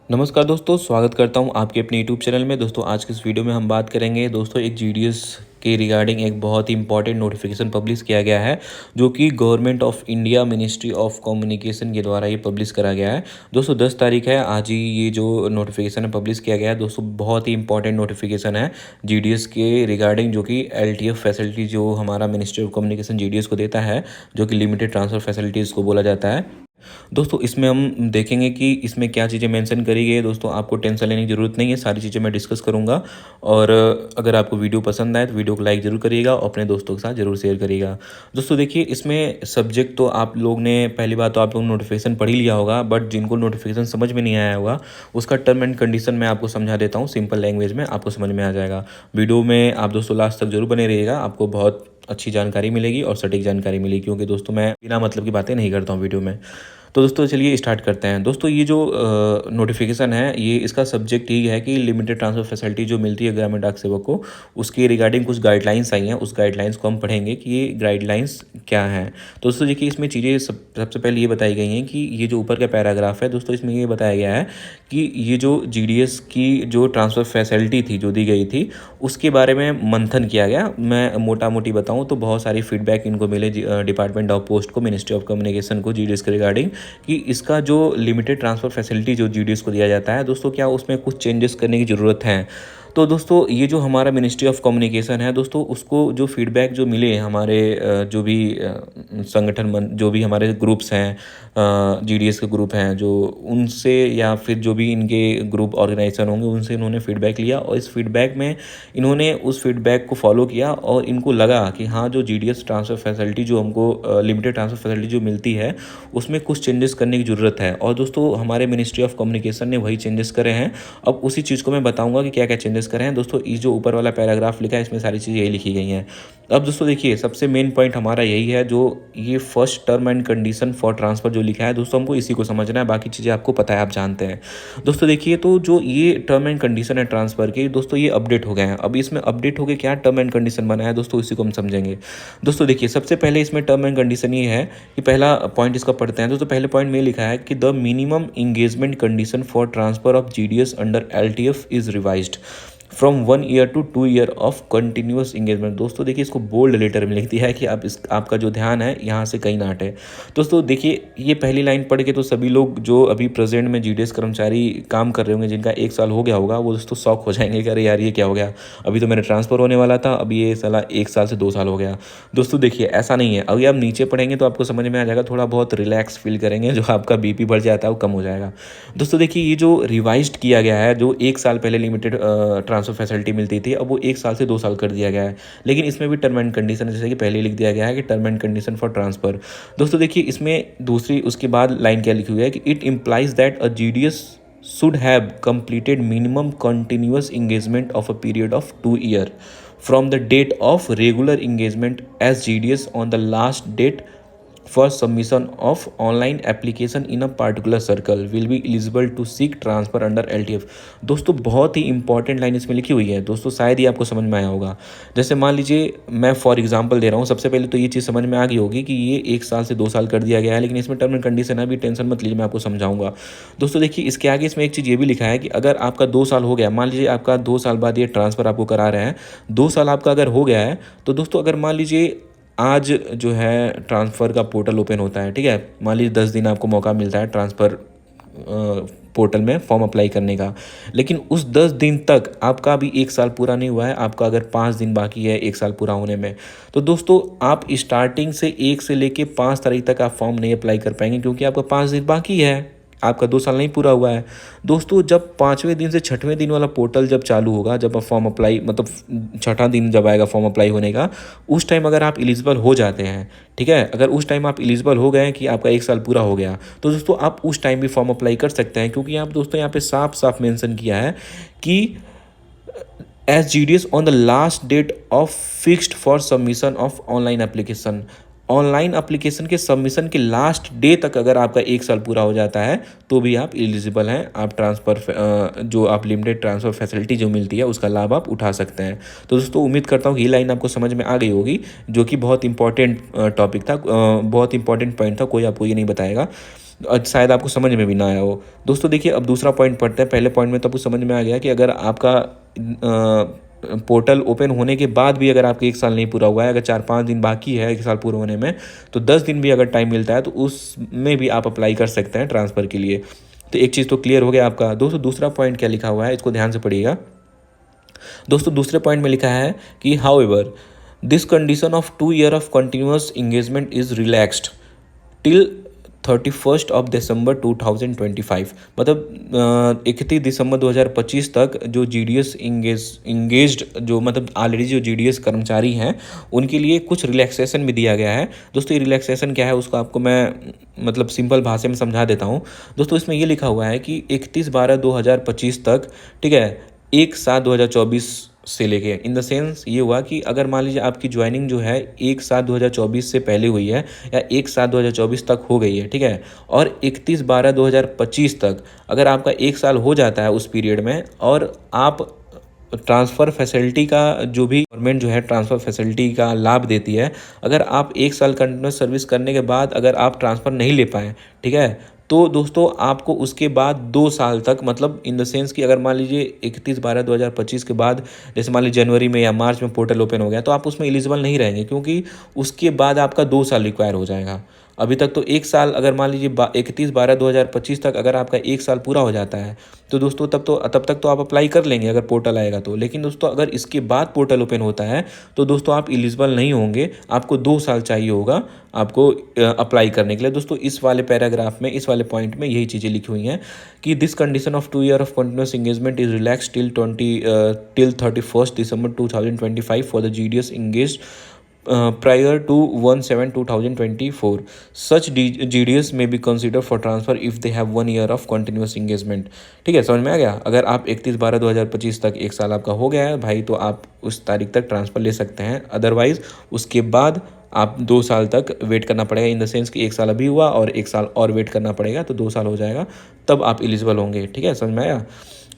नमस्कार दोस्तों, स्वागत करता हूं आपके अपने यूट्यूब चैनल में। दोस्तों आज की इस वीडियो में हम बात करेंगे दोस्तों एक जीडीएस के रिगार्डिंग एक बहुत ही इंपॉर्टेंट नोटिफिकेशन पब्लिश किया गया है, जो कि government of India ministry of communication के द्वारा ये पब्लिश करा गया है। दोस्तों 10 तारीख है, आज ही ये जो नोटिफिकेशन है पब्लिश किया गया है। दोस्तों बहुत ही इंपॉर्टेंट नोटिफिकेशन है जीडीएस के रिगार्डिंग, जो कि एलटीएफ फैसिलिटी जो हमारा मिनिस्ट्री ऑफ कम्युनिकेशन जीडीएस को देता है, जो कि लिमिटेड ट्रांसफ़र फैसिलिटीज़ को बोला जाता है। दोस्तों इसमें हम देखेंगे कि इसमें क्या चीज़ें मेंशन करी गई है। दोस्तों आपको टेंशन लेने की ज़रूरत नहीं है, सारी चीज़ें मैं डिस्कस करूंगा। और अगर आपको वीडियो पसंद आए तो वीडियो को लाइक ज़रूर करिएगा और अपने दोस्तों के साथ ज़रूर शेयर करिएगा। दोस्तों देखिए, इसमें सब्जेक्ट तो आप लोग ने पहली बात तो आप लोग नोटिफिकेशन पढ़ ही लिया होगा, बट जिनको नोटिफिकेशन समझ में नहीं आया होगा उसका टर्म एंड कंडीशन मैं आपको समझा देता हूँ सिंपल लैंग्वेज में, आपको समझ में आ जाएगा। वीडियो में आप दोस्तों लास्ट तक जरूर बने रहिएगा, आपको बहुत अच्छी जानकारी मिलेगी और सटीक जानकारी मिलेगी, क्योंकि दोस्तों मैं बिना मतलब की बातें नहीं करता हूँ वीडियो में। तो दोस्तों चलिए स्टार्ट करते हैं। दोस्तों ये जो नोटिफिकेशन है, ये इसका सब्जेक्ट यही है कि लिमिटेड ट्रांसफ़र फैसिलिटी जो मिलती है ग्रामीण डाक सेवक को, उसके रिगार्डिंग कुछ गाइडलाइंस आई हैं। उस गाइडलाइंस को हम पढ़ेंगे कि ये गाइडलाइंस क्या हैं। तो दोस्तों देखिए, इसमें चीज़ें सबसे पहले ये बताई गई हैं कि ये जो ऊपर का पैराग्राफ है दोस्तों, इसमें ये बताया गया है कि ये जो जीडीएस की जो ट्रांसफ़र फैसिलिटी थी जो दी गई थी, उसके बारे में मंथन किया गया। मैं मोटा मोटी बताऊँ तो बहुत सारी फीडबैक इनको मिले डिपार्टमेंट ऑफ पोस्ट को, मिनिस्ट्री ऑफ कम्युनिकेशन को, जीडीएस के रिगार्डिंग, कि इसका जो लिमिटेड ट्रांसफ़र फैसिलिटी जो जीडीएस को दिया जाता है दोस्तों, क्या उसमें कुछ चेंजेस करने की ज़रूरत है। तो दोस्तों ये जो हमारा मिनिस्ट्री ऑफ कम्युनिकेशन है दोस्तों, उसको जो फीडबैक जो मिले हमारे जो भी संगठन जो भी हमारे ग्रुप्स हैं, जीडीएस के ग्रुप हैं जो, उनसे या फिर जो भी इनके ग्रुप ऑर्गेनाइजेशन होंगे उनसे इन्होंने फीडबैक लिया, और इस फीडबैक में इन्होंने उस फीडबैक को फॉलो किया और इनको लगा कि हाँ, जो जीडीएस ट्रांसफ़र फैसिलिटी जो हमको लिमिटेड ट्रांसफ़र फैसिलिटी जो मिलती है उसमें कुछ चेंजेस करने की ज़रूरत है। और दोस्तों हमारे मिनिस्ट्री ऑफ कम्युनिकेशन ने वही चेंजेस करे हैं। अब उसी चीज़ को मैं बताऊंगा कि क्या क्या चेंजेस करे हैं। दोस्तों ये जो ऊपर वाला पैराग्राफ लिखा है, इसमें सारी चीज़ें यही लिखी गई हैं। अब दोस्तों देखिए, सबसे मेन पॉइंट हमारा यही है, जो ये first term and condition for transfer जो लिखा है दोस्तों, हमको इसी को समझना है, बाकी चीज़ें आपको पता है, आप जानते हैं। दोस्तों देखिए, तो जो ये टर्म एंड कंडीशन है ट्रांसफ़र के दोस्तों, ये अपडेट हो गए हैं। अब इसमें अपडेट हो गए, क्या टर्म एंड कंडीशन बना है दोस्तों, इसी को हम समझेंगे। दोस्तों देखिए, सबसे पहले इसमें टर्म एंड कंडीशन ये है कि पहला पॉइंट इसका पढ़ते हैं। दोस्तों पहले पॉइंट में लिखा है कि the minimum engagement condition for transfer of GDS under LTF is revised from 1 year to 2 year of continuous engagement. दोस्तों देखिए, इसको बोल्ड लेटर में लिख दिया है कि आप आपका जो ध्यान है यहाँ से कहीं ना हटे। दोस्तों देखिए, ये पहली लाइन पढ़ के तो सभी लोग जो अभी प्रेजेंट में जीडीएस कर्मचारी काम कर रहे होंगे, जिनका 1 साल हो गया होगा, वो दोस्तों शॉक हो जाएंगे कि अरे यार ये क्या हो गया, अभी तो मेरा ट्रांसफ़र होने वाला था, अभी ये साला 1 साल से 2 साल हो गया। दोस्तों देखिए, ऐसा नहीं है। अभी आप नीचे पढ़ेंगे तो आपको समझ में आ जाएगा, थोड़ा बहुत रिलैक्स फील करेंगे, जो आपका बीपी बढ़ जाता है वो कम हो जाएगा। दोस्तों देखिए, ये जो रिवाइज्ड किया गया है, जो 1 साल पहले लिमिटेड ट्रांसफ़र फैसिलिटी मिलती थी, अब वो 1 साल से 2 साल कर दिया गया है। लेकिन इसमें भी टर्म एंड कंडीशन, जैसे कि पहले लिख दिया गया है कि term and condition for transfer. दोस्तों देखिए, इसमें दूसरी उसके बाद लाइन क्या लिखी हुई है कि it implies that a GDS should have completed minimum continuous engagement of a period of 2 years from the date of regular engagement as GDS on the last date for submission of online application in a particular circle will be eligible to seek transfer under LTF। दोस्तों बहुत ही important line इसमें लिखी हुई है दोस्तों, शायद ही आपको समझ में आया होगा। जैसे मान लीजिए, मैं फॉर एग्जांपल दे रहा हूँ, सबसे पहले तो ये चीज़ समझ में आ गई होगी कि ये 1 साल से 2 साल कर दिया गया है, लेकिन इसमें टर्म एंड कंडीशन है, अभी टेंशन मत लीजिए, मैं आपको समझाऊंगा। दोस्तों देखिए, इसके आगे इसमें एक चीज़ ये भी लिखा है कि अगर आपका 2 साल हो गया, मान लीजिए आपका 2 साल बाद ये ट्रांसफ़र आपको करा रहे हैं, 2 साल आपका अगर हो गया है, तो दोस्तों अगर मान लीजिए आज जो है ट्रांसफ़र का पोर्टल ओपन होता है, ठीक है, मान लीजिए 10 दिन आपको मौका मिलता है ट्रांसफ़र पोर्टल में फॉर्म अप्लाई करने का, लेकिन उस 10 दिन तक आपका अभी 1 साल पूरा नहीं हुआ है, आपका अगर 5 दिन बाकी है 1 साल पूरा होने में, तो दोस्तों आप स्टार्टिंग से 1 से लेके 5 तारीख तक आप फॉर्म नहीं अप्लाई कर पाएंगे, क्योंकि आपका 5 दिन बाकी है, आपका 2 साल नहीं पूरा हुआ है। दोस्तों जब 5वें दिन से 6वें दिन वाला पोर्टल जब चालू होगा, जब आप फॉर्म अप्लाई, मतलब 6ठा दिन जब आएगा फॉर्म अप्लाई होने का, उस टाइम अगर आप एलिजिबल हो जाते हैं, ठीक है, अगर उस टाइम आप एलिजिबल हो गए कि आपका 1 साल पूरा हो गया, तो दोस्तों आप उस टाइम भी फॉर्म अप्लाई कर सकते हैं, क्योंकि आप दोस्तों यहाँ पे साफ साफ मेंशन किया है कि as GDS on the last date of fixed for submission of online application. Online application के सबमिशन के लास्ट डे तक अगर आपका 1 साल पूरा हो जाता है तो भी आप एलिजिबल हैं, आप ट्रांसफ़र जो आप लिमिटेड ट्रांसफ़र फैसिलिटी जो मिलती है उसका लाभ आप उठा सकते हैं। तो दोस्तों उम्मीद करता हूँ ये लाइन आपको समझ में आ गई होगी, जो कि बहुत इंपॉर्टेंट टॉपिक था, बहुत इंपॉर्टेंट पॉइंट था, कोई आपको ये नहीं बताएगा। शायद आपको समझ में भी ना आया हो। दोस्तों देखिए, अब दूसरा पॉइंट पढ़ते हैं। पहले पॉइंट में तो आपको समझ में आ गया कि अगर आपका पोर्टल ओपन होने के बाद भी अगर आपका 1 साल नहीं पूरा हुआ है, अगर 4-5 दिन बाकी है 1 साल पूरा होने में, तो 10 दिन भी अगर टाइम मिलता है तो उसमें भी आप अप्लाई कर सकते हैं ट्रांसफ़र के लिए। तो एक चीज़ तो क्लियर हो गया आपका। दोस्तों दूसरा पॉइंट क्या लिखा हुआ है, इसको ध्यान से पढ़िएगा। दोस्तों दूसरे पॉइंट में लिखा है कि however this condition of 2 year of continuous engagement is relaxed till 31 दिसंबर 2025। मतलब 31 दिसंबर 2025 तक जो GDS इंगेज्ड जो मतलब ऑलरेडी जो GDS कर्मचारी हैं उनके लिए कुछ रिलैक्सेशन भी दिया गया है। दोस्तों ये रिलैक्सेशन क्या है उसको आपको मैं मतलब सिंपल भाषा में समझा देता हूँ। दोस्तों इसमें ये लिखा हुआ है कि 31/12/2025 तक, ठीक है, 1/7/2024 से लेके, इन द सेंस ये हुआ कि अगर मान लीजिए आपकी ज्वाइनिंग जो है 1/7/2024 से पहले हुई है या 1/7/2024 तक हो गई है, ठीक है, और 31/12/2025 तक अगर आपका 1 साल हो जाता है उस पीरियड में और आप ट्रांसफ़र फैसिलिटी का जो भी गवर्नमेंट जो है ट्रांसफ़र फैसिलिटी का लाभ देती है, अगर आप 1 साल कंटिन्यूस सर्विस करने के बाद अगर आप ट्रांसफ़र नहीं ले पाएँ, ठीक है, तो दोस्तों आपको उसके बाद 2 साल तक, मतलब इन द सेंस कि अगर मान लीजिए 31/12/2025 के बाद जैसे मान लीजिए जनवरी में या मार्च में पोर्टल ओपन हो गया तो आप उसमें एलिजिबल नहीं रहेंगे, क्योंकि उसके बाद आपका 2 साल रिक्वायर हो जाएगा। अभी तक तो 1 साल, अगर मान लीजिए 31/12/2025 तक अगर आपका 1 साल पूरा हो जाता है तो दोस्तों तब तक तो आप अप्लाई कर लेंगे अगर पोर्टल आएगा तो। लेकिन दोस्तों अगर इसके बाद पोर्टल ओपन होता है तो दोस्तों आप एलिजिबल नहीं होंगे, आपको 2 साल चाहिए होगा आपको अप्लाई करने के लिए। दोस्तों इस वाले पैराग्राफ में, इस वाले पॉइंट में यही चीज़ें लिखी हुई हैं कि this condition of 2 year of continuous engagement is relax till 31 December 2025 for the GDS engaged prior to 1/7/2024. Such GDS may be considered for transfer if they have 1 year of continuous engagement। ठीक है, समझ में आ गया। अगर आप 31/12/2025 तक 1 साल आपका हो गया है भाई तो आप उस तारीख तक ट्रांसफ़र ले सकते हैं। अदरवाइज़ उसके बाद आप 2 साल तक वेट करना पड़ेगा, इन द सेंस कि 1 साल अभी हुआ और 1 साल और वेट करना पड़ेगा तो 2 साल हो जाएगा, तब आप एलिजिबल होंगे। ठीक है, समझ में आया।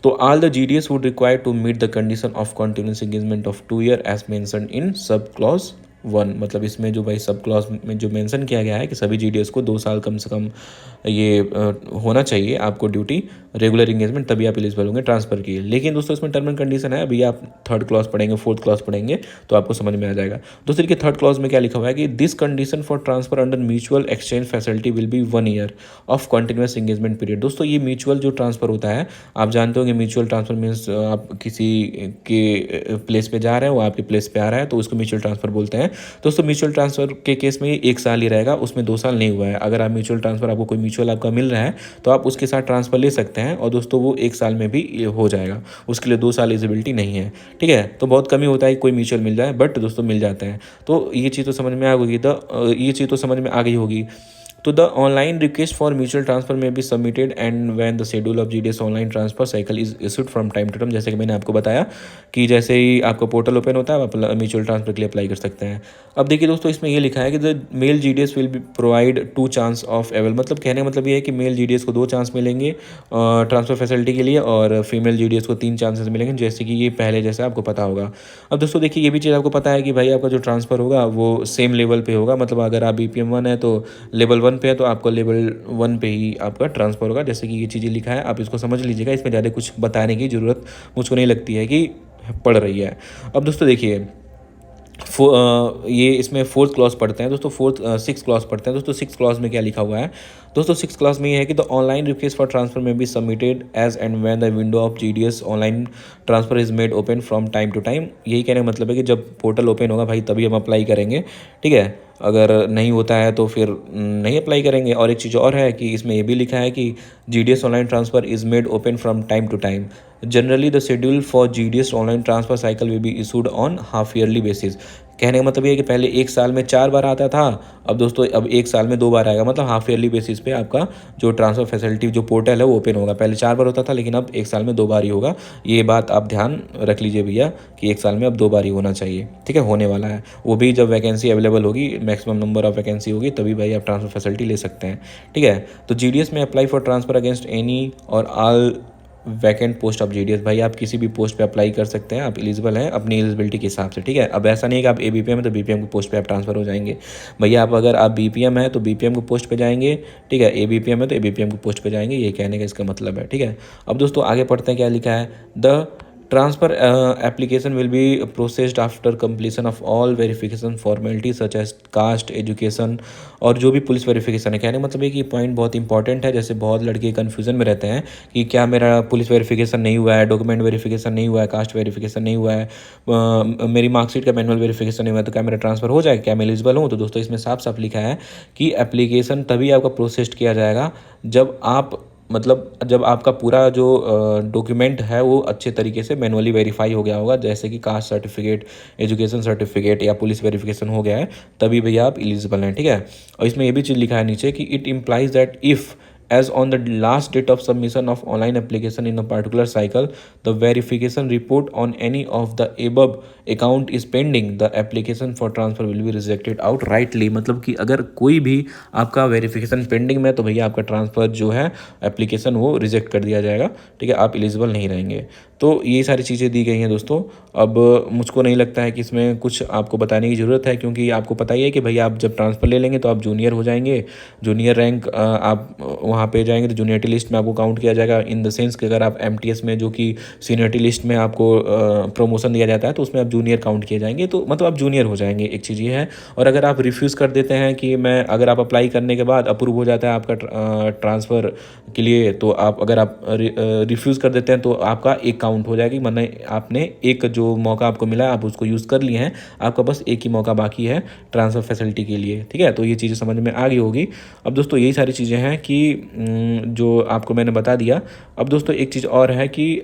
तो all the GDS would require to meet the condition of continuous engagement of 2 year as mentioned in sub clause 1। मतलब इसमें जो भाई सब क्लॉज में जो मेंशन किया गया है कि सभी GDS को 2 साल कम से कम ये होना चाहिए आपको ड्यूटी रेगुलर इंगेजमेंट, तभी आप एलिजिबल होंगे ट्रांसफ़र की। लेकिन दोस्तों इसमें टर्म एंड कंडीशन है, अभी आप 3rd क्लॉज पढ़ेंगे 4th क्लॉज पढ़ेंगे तो आपको समझ में आ जाएगा। दोस्तों देखिए 3rd क्लॉज में क्या लिखा हुआ है कि this condition for transfer under mutual exchange facility will be 1 year of continuous engagement period. दोस्तों ये म्यूचुअल जो ट्रांसफ़र होता है, आप जानते होंगे म्यूचुअल ट्रांसफ़र मीन्स आप किसी के प्लेस पे जा रहे हैं, वो आपके प्लेस पे आ रहा है तो उसको म्यूचुअल ट्रांसफ़र बोलते हैं। दोस्तों म्यूचुअल ट्रांसफ़र के केस में 1 साल ही रहेगा, उसमें 2 साल नहीं हुआ है। अगर आप म्यूचुअल ट्रांसफ़र, आपको कोई म्यूचुअल आपका मिल रहा है तो आप उसके साथ ट्रांसफ़र ले सकते हैं और दोस्तों वो 1 साल में भी हो जाएगा, उसके लिए 2 साल एलिजिबिलिटी नहीं है। ठीक है, तो बहुत कम ही होता है कोई म्यूचुअल मिल जाए, बट दोस्तों मिल जाते हैं। तो ये चीज़ तो समझ में आ गई, ये चीज़ तो समझ में आ गई होगी। तो the online request for mutual transfer may be submitted and when the schedule of GDS online transfer cycle is issued from time to time. जैसे कि मैंने आपको बताया कि जैसे ही आपका पोर्टल ओपन होता है आप म्यूचुअल ट्रांसफर के लिए अप्लाई कर सकते हैं। अब देखिए दोस्तों इसमें ये लिखा है कि the male GDS will be provide 2 chance of avail. मतलब कहने का मतलब ये है कि मेल GDS को 2 चांस मिलेंगे ट्रांसफर फैसिलिटी के लिए और फीमेल GDS को 3 चांसेस मिलेंगे, जैसे कि ये पहले जैसे आपको पता होगा। अब दोस्तों देखिए ये भी चीज़ आपको पता है कि भाई आपका जो ट्रांसफ़र होगा वो सेम लेवल पे होगा। मतलब अगर आप BPM 1 है तो लेवल 1 पे है तो आपको लेवल 1 पे ही आपका ट्रांसफ़र होगा। जैसे कि ये चीज़ें लिखा है, आप इसको समझ लीजिएगा, इसमें ज़्यादा कुछ बताने की ज़रूरत मुझको नहीं लगती है कि पड़ रही है। अब दोस्तों देखिए ये इसमें 4th क्लॉज पढ़ते हैं दोस्तों, 6th क्लॉज पढ़ते हैं दोस्तों। 6th क्लॉज में क्या लिखा हुआ है दोस्तों, 6th क्लॉज में ये है कि the online request for transfer may be submitted as and when the window of GDS online transfer is made open from time to time. यही कहने का मतलब है कि जब पोर्टल ओपन होगा भाई तभी हम अप्लाई करेंगे। ठीक है, अगर नहीं होता है तो फिर नहीं अप्लाई करेंगे। और एक चीज़ और है कि इसमें ये भी लिखा है कि GDS online transfer is made open from time to time. Generally the schedule for GDS online transfer cycle will be issued on half yearly basis. कहने का मतलब ये है कि पहले 1 साल में 4 बार आता था, अब दोस्तों अब 1 साल में 2 बार आएगा। मतलब हाफ ईयरली बेसिस पे आपका जो ट्रांसफ़र फैसिलिटी जो पोर्टल है वो ओपन होगा। पहले 4 बार होता था लेकिन अब 1 साल में 2 बार ही होगा। ये बात आप ध्यान रख लीजिए भैया कि 1 साल में अब 2 बार ही होना चाहिए। ठीक है, होने वाला है वो भी जब वैकेंसी अवेलेबल होगी, मैक्सिमम नंबर ऑफ वैकेंसी होगी तभी भाई आप ट्रांसफ़र फैसिलिटी ले सकते हैं। ठीक है, तो GDS में apply for transfer against any और all vacant post of GDS. भाई आप किसी भी पोस्ट पे अप्लाई कर सकते हैं, आप एलिजिबल हैं अपनी एलिजिबिलिटी के हिसाब से, ठीक है। अब ऐसा नहीं है कि आप एबीपीएम है तो बीपीएम की पोस्ट पे आप ट्रांसफर हो जाएंगे। भैया आप अगर आप बीपीएम है तो बीपीएम की पोस्ट पे जाएंगे, ठीक है। एबीपीएम है तो एबीपीएम की पोस्ट पे जाएंगे, ये कहने का इसका मतलब है, ठीक है। अब दोस्तों आगे पढ़ते हैं क्या लिखा है। The transfer application will be processed after completion of all verification formality such as caste, education और जो भी पुलिस वेरिफिकेशन है। कहने का मतलब है कि पॉइंट बहुत इंपॉर्टेंट है। जैसे बहुत लड़के कन्फ्यूजन में रहते हैं कि क्या मेरा पुलिस वेरिफिकेशन नहीं हुआ है, डॉक्यूमेंट वेरिफिकेशन नहीं हुआ है, कास्ट वेरिफिकेशन नहीं हुआ है, मेरी मार्कशीट का मैनुअल वेरिफिकेशन नहीं हुआ है, तो क्या मेरा ट्रांसफर हो जाएगा, क्या मैं एलिजिबल हूँ। तो दोस्तों इसमें साफ साफ लिखा है कि एप्लीकेशन तभी आपका प्रोसेस्ड किया जाएगा जब आपका पूरा जो डॉक्यूमेंट है वो अच्छे तरीके से मैनुअली वेरीफाई हो गया होगा, जैसे कि कास्ट सर्टिफिकेट, एजुकेशन सर्टिफिकेट या पुलिस वेरिफिकेशन हो गया है, तभी भैया आप एलिजिबल हैं, ठीक है। और इसमें ये भी चीज़ लिखा है नीचे कि it implies that if as on the last date of submission of online application in a particular cycle the verification report on any of the above account is pending, the application for transfer will be rejected outrightly। मतलब कि अगर कोई भी आपका verification pending में तो भैया आपका ट्रांसफ़र जो है एप्लीकेशन वो रिजेक्ट कर दिया जाएगा, ठीक है, आप एलिजिबल नहीं रहेंगे। तो ये सारी चीज़ें दी गई हैं दोस्तों। अब मुझको नहीं लगता है कि इसमें कुछ आपको बताने की ज़रूरत है, क्योंकि आपको पता ही है कि भैया आप जब ट्रांसफ़र ले लेंगे तो आप जूनियर हो जाएंगे। जूनियर रैंक आप वहाँ पे जाएंगे तो जूनियरिटी लिस्ट में आपको काउंट किया जाएगा, इन द सेंस कि अगर आप एमटीएस में जो कि सीनियरिटी लिस्ट में आपको प्रमोशन दिया जाता है तो उसमें आप जूनियर काउंट किए जाएंगे, तो मतलब आप जूनियर हो जाएंगे, एक चीज़ ये है। और अगर आप रिफ्यूज़ कर देते हैं कि मैं अगर आप अप्लाई करने के बाद अप्रूव हो जाता है आपका ट्रांसफ़र के लिए, तो आप अगर आप रिफ्यूज़ कर देते हैं तो आपका एक काउंट हो जाएगी, मतलब आपने एक जो मौका आपको मिला है आप उसको यूज़ कर लिए हैं, आपका बस एक ही मौका बाकी है ट्रांसफ़र फैसिलिटी के लिए, ठीक है। तो ये चीज़ें समझ में आ गई होगी। अब दोस्तों यही सारी चीज़ें हैं कि जो आपको मैंने बता दिया। अब दोस्तों एक चीज़ और है कि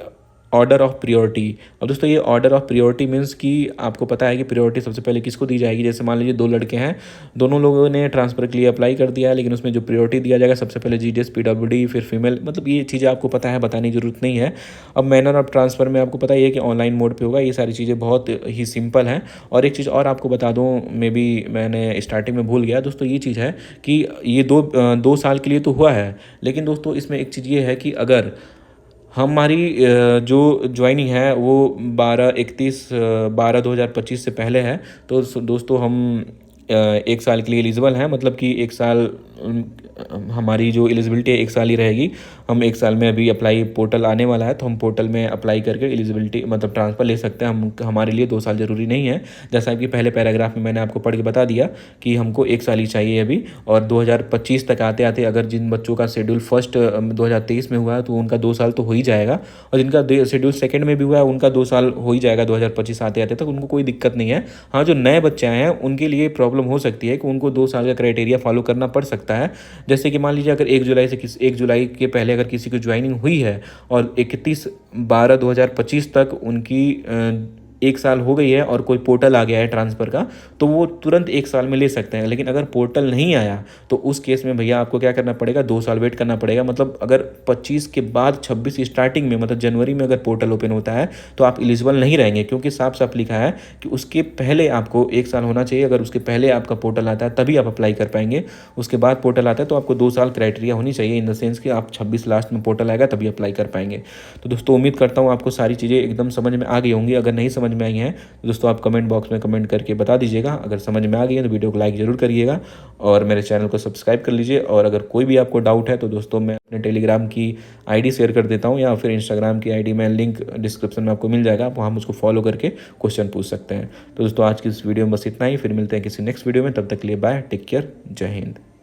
ऑर्डर ऑफ प्रियोरिटी। अब दोस्तों ये ऑर्डर ऑफ प्रियोरिटी मीन्स कि आपको पता है कि प्रियोरिटी सबसे पहले किसको दी जाएगी। जैसे मान लीजिए दो लड़के हैं, दोनों लोगों ने ट्रांसफ़र के लिए अप्लाई कर दिया है, लेकिन उसमें जो प्रियोरिटी दिया जाएगा सबसे पहले जीडीएस, पीडब्ल्यूडी, फिर फीमेल, मतलब ये चीज़ें आपको पता है, बताने की जरूरत नहीं है। अब मैनर ऑफ ट्रांसफ़र में आपको पता ही है कि ऑनलाइन मोड पर होगा। ये सारी चीज़ें बहुत ही सिंपल हैं। और एक चीज़ और आपको बता दूँ, मे बी मैंने स्टार्टिंग में भूल गया दोस्तों, ये चीज़ है कि ये दो साल के लिए तो हुआ है, लेकिन दोस्तों इसमें एक चीज़ ये है कि अगर हमारी जो ज्वाइनिंग है वो 12/31/2025 से पहले है, तो दोस्तों हम एक साल के लिए एलिजिबल हैं। मतलब कि एक साल हमारी जो एलिजिबिलिटी है एक साल ही रहेगी। हम एक साल में अभी अप्लाई पोर्टल आने वाला है तो हम पोर्टल में अप्लाई करके एलिजिबिलिटी मतलब ट्रांसफ़र ले सकते हैं। हमारे लिए 2 साल ज़रूरी नहीं है, जैसा कि पहले पैराग्राफ में मैंने आपको पढ़ के बता दिया कि हमको एक साल ही चाहिए अभी। और 2025 तक आते आते अगर जिन बच्चों का शेड्यूल फर्स्ट 2023 में हुआ है तो उनका 2 साल तो हो ही जाएगा, और जिनका शेड्यूल सेकेंड में भी हुआ है उनका 2 साल हो ही जाएगा 2025 आते आते तक, उनको कोई दिक्कत नहीं है। हाँ, जो नए बच्चे आए हैं उनके लिए प्रॉब्लम हो सकती है कि उनको 2 साल का क्राइटेरिया फॉलो करना पड़ सकता है। जैसे कि मान लीजिए अगर 1 जुलाई के पहले अगर किसी की ज्वाइनिंग हुई है और 31/12/2025 तक उनकी 1 साल हो गई है और कोई पोर्टल आ गया है ट्रांसफ़र का, तो वो तुरंत 1 साल में ले सकते हैं। लेकिन अगर पोर्टल नहीं आया तो उस केस में भैया आपको क्या करना पड़ेगा, 2 साल वेट करना पड़ेगा। मतलब अगर 25 के बाद 26 स्टार्टिंग में मतलब जनवरी में अगर पोर्टल ओपन होता है तो आप एलिजिबल नहीं रहेंगे, क्योंकि साफ साफ लिखा है कि उसके पहले आपको 1 साल होना चाहिए। अगर उसके पहले आपका पोर्टल आता है तभी आप अप्लाई कर पाएंगे। उसके बाद पोर्टल आता है तो आपको 2 साल क्राइटेरिया होनी चाहिए, इन द सेंस कि आप 26 लास्ट में पोर्टल आएगा तभी अप्लाई कर पाएंगे। तो दोस्तों उम्मीद करता हूँ आपको सारी चीज़ें एकदम समझ में आ गई होंगी। अगर नहीं समझ में आई हैं तो दोस्तों आप कमेंट बॉक्स में कमेंट करके बता दीजिएगा। अगर समझ में आ गई है तो वीडियो को लाइक ज़रूर करिएगा और मेरे चैनल को सब्सक्राइब कर लीजिए। और अगर कोई भी आपको डाउट है तो दोस्तों मैं अपने टेलीग्राम की आईडी शेयर कर देता हूँ, या फिर इंस्टाग्राम की आईडी में लिंक डिस्क्रिप्शन में आपको मिल जाएगा, आप वहाँ मुझको फॉलो करके क्वेश्चन पूछ सकते हैं। तो दोस्तों आज की इस वीडियो में बस इतना ही, फिर मिलते हैं किसी नेक्स्ट वीडियो में, तब तक के लिए बाय, टेक केयर, जय हिंद।